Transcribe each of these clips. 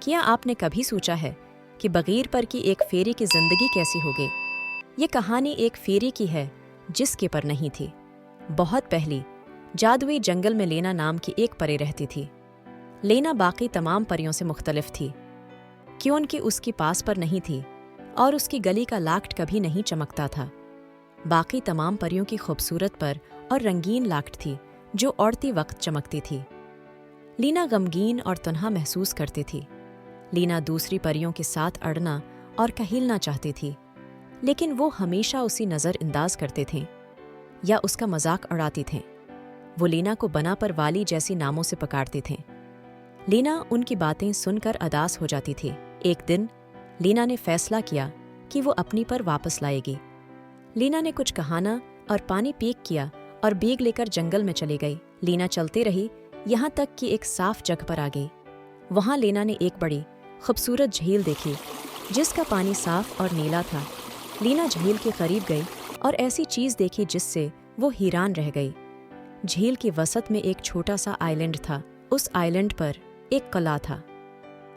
کیا آپ نے کبھی سوچا ہے کہ بغیر پر کی ایک فیری کی زندگی کیسی ہوگی؟ یہ کہانی ایک فیری کی ہے جس کے پر نہیں تھی۔ بہت پہلی جادوئی جنگل میں لینا نام کی ایک پری رہتی تھی۔ لینا باقی تمام پریوں سے مختلف تھی، کیوں کہ اس کی پاس پر نہیں تھی اور اس کی گلی کا لاکٹ کبھی نہیں چمکتا تھا۔ باقی تمام پریوں کی خوبصورت پر اور رنگین لاکٹ تھی جو اڑتی وقت چمکتی تھی۔ لینا غمگین اور تنہا محسوس کرتی تھی۔ لینا دوسری پریوں کے ساتھ اڑنا اور کہیلنا چاہتی تھی، لیکن وہ ہمیشہ اسی نظر انداز کرتے تھے یا اس کا مذاق اڑاتی تھیں۔ وہ لینا کو بنا پر والی جیسی ناموں سے پکارتے تھے۔ لینا ان کی باتیں سن کر اداس ہو جاتی تھی۔ ایک دن لینا نے فیصلہ کیا کہ وہ اپنی پر واپس لائے گی۔ لینا نے کچھ کہانا اور پانی پیک کیا اور بیگ لے کر جنگل میں چلی گئی۔ لینا چلتے رہی یہاں تک کہ ایک صاف جگہ پر آ گئی۔ وہاں لینا نے ایک بڑی خوبصورت جھیل دیکھی جس کا پانی صاف اور نیلا تھا۔ لینا جھیل کے قریب گئی اور ایسی چیز دیکھی جس سے وہ حیران رہ گئی۔ جھیل کے وسط میں ایک چھوٹا سا آئی لینڈ تھا۔ اس آئی لینڈ پر ایک قلعہ تھا۔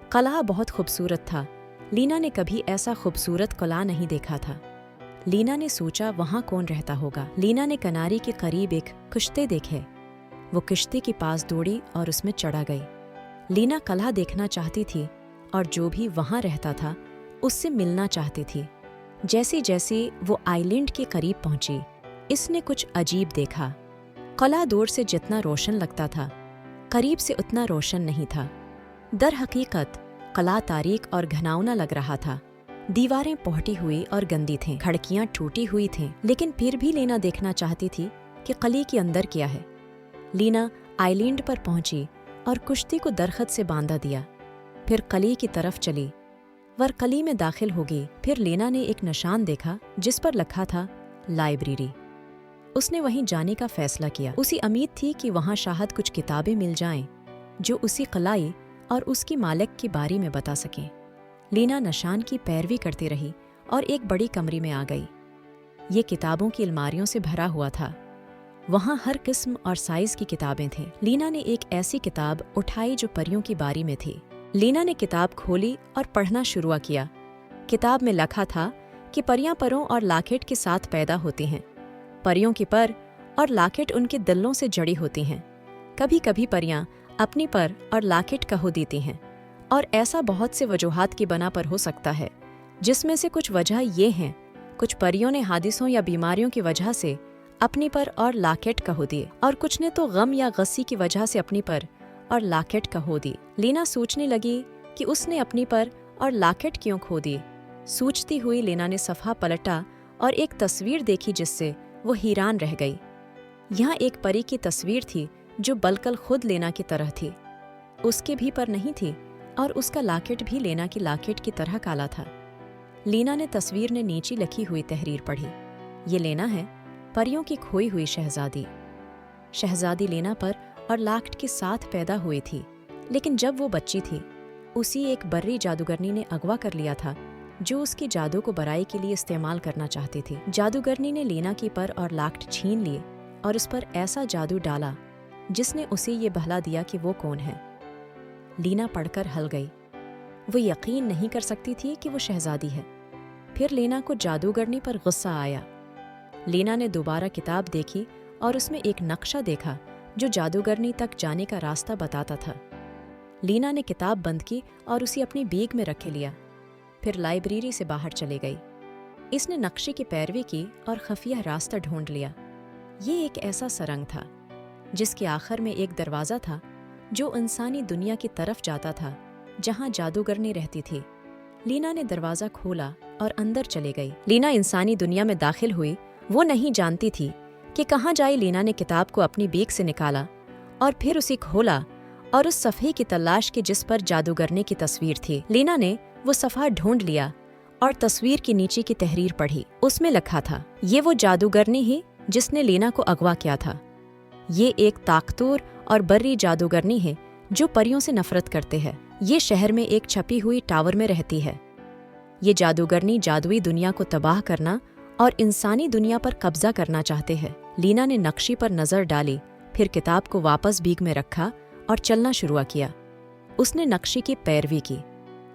قلعہ بہت خوبصورت تھا۔ لینا نے کبھی ایسا خوبصورت قلعہ نہیں دیکھا تھا۔ لینا نے سوچا وہاں کون رہتا ہوگا۔ لینا نے کناری کے قریب ایک کشتی دیکھے۔ وہ کشتی کے پاس دوڑی اور اس میں چڑھا گئی۔ لینا قلعہ دیکھنا چاہتی تھی اور جو بھی وہاں رہتا تھا اس سے ملنا چاہتی تھی۔ جیسے جیسے وہ آئی لینڈ کے قریب پہنچی، اس نے کچھ عجیب دیکھا۔ قلعہ دور سے جتنا روشن لگتا تھا، قریب سے اتنا روشن نہیں تھا۔ در حقیقت قلعہ تاریک اور گھناؤنا لگ رہا تھا۔ دیواریں پہٹی ہوئی اور گندی تھیں، کھڑکیاں ٹوٹی ہوئی تھیں، لیکن پھر بھی لینا دیکھنا چاہتی تھی کہ قلعے کے اندر کیا ہے۔ لینا آئی لینڈ پر پہنچی اور کشتی کو درخت سے باندھا دیا، پھر قلعے کی طرف چلی۔ قلعے میں داخل ہو گئی۔ پھر لینا نے ایک نشان دیکھا جس پر لکھا تھا لائبریری۔ اس نے وہیں جانے کا فیصلہ کیا۔ اسی امید تھی کہ وہاں شاید کچھ کتابیں مل جائیں جو اسی قلعے اور اس کی مالک کے بارے میں بتا سکیں۔ لینا نشان کی پیروی کرتی رہی اور ایک بڑی کمرے میں آ گئی۔ یہ کتابوں کی الماریوں سے بھرا ہوا تھا۔ وہاں ہر قسم اور سائز کی کتابیں تھیں۔ لینا نے ایک ایسی کتاب اٹھائی جو پریوں کی بارے میں تھی۔ لینا نے کتاب کھولی اور پڑھنا شروع کیا۔ کتاب میں لکھا تھا کہ پریاں پروں اور لاکٹ کے ساتھ پیدا ہوتی ہیں۔ پریوں کی پر اور لاکٹ ان کے دلوں سے جڑی ہوتی ہیں۔ کبھی کبھی پریاں اپنی پر اور لاکٹ کہو دیتی ہیں، اور ایسا بہت سے وجوہات کی بنا پر ہو سکتا ہے، جس میں سے کچھ وجہ یہ ہیں: کچھ پریوں نے حادثوں یا بیماریوں کی وجہ سے اپنی پر اور لاکٹ کہو دیے، اور کچھ نے تو غم یا غصے کی وجہ سے اپنی پر اور لاکٹ کہو دی۔ لینا سوچنے لگی کہ اس نے اپنی پر اور لاکٹ کیوں کھو دی۔ سوچتی ہوئی لینا نے صفحہ پلٹا اور ایک تصویر دیکھی جس سے وہ حیران رہ گئی۔ یہاں ایک پری کی تصویر تھی جو بالکل خود لینا کی طرح تھی۔ اس کے بھی پر نہیں تھی اور اس کا لاکٹ بھی لینا کی لاکٹ کی طرح کالا تھا۔ لینا نے تصویر نے نیچے لکھی ہوئی تحریر پڑھی۔ یہ لینا ہے، پریوں کی کھوئی ہوئی شہزادی۔ شہزادی لینا پر اور لاکٹ کے ساتھ پیدا ہوئی تھی، لیکن جب وہ بچی تھی اسی ایک بری جادوگرنی نے اغوا کر لیا تھا جو اس کی جادو کو برائی کے لیے استعمال کرنا چاہتی تھی۔ جادوگرنی نے لینا کی پر اور لاکٹ چھین لیے اور اس پر ایسا جادو ڈالا جس نے اسے یہ بہلا دیا کہ وہ کون ہے۔ لینا پڑھ کر ہل گئی۔ وہ یقین نہیں کر سکتی تھی کہ وہ شہزادی ہے۔ پھر لینا کو جادوگرنی پر غصہ آیا۔ لینا نے دوبارہ کتاب دیکھی اور اس میں ایک نقشہ دیکھا جو جادوگرنی تک جانے کا راستہ بتاتا تھا۔ لینا نے کتاب بند کی اور اسے اپنی بیگ میں رکھ لیا، پھر لائبریری سے باہر چلے گئی۔ اس نے نقشے کی پیروی کی اور خفیہ راستہ ڈھونڈ لیا۔ یہ ایک ایسا سرنگ تھا جس کے آخر میں ایک دروازہ تھا جو انسانی دنیا کی طرف جاتا تھا جہاں جادوگرنی رہتی تھی۔ لینا نے دروازہ کھولا اور اندر چلے گئی۔ لینا انسانی دنیا میں داخل ہوئی۔ وہ نہیں جانتی تھی کہ کہاں جائے۔ لینا نے کتاب کو اپنی بیگ سے نکالا اور پھر اسے کھولا اور اس صفحے کی تلاش کی جس پر جادوگرنی کی تصویر تھی۔ لینا نے وہ صفحہ ڈھونڈ لیا اور تصویر کے نیچے کی تحریر پڑھی۔ اس میں لکھا تھا، یہ وہ جادوگرنی ہی جس نے لینا کو اغوا کیا تھا۔ یہ ایک طاقتور اور بری جادوگرنی ہے جو پریوں سے نفرت کرتے ہیں۔ یہ شہر میں ایک چھپی ہوئی ٹاور میں رہتی ہے۔ یہ جادوگرنی جادوئی دنیا کو تباہ کرنا اور انسانی دنیا پر قبضہ کرنا چاہتے ہیں۔ لینا نے نقشے پر نظر ڈالی، پھر کتاب کو واپس بیگ میں رکھا اور چلنا شروع کیا۔ اس نے نقشے کی پیروی کی۔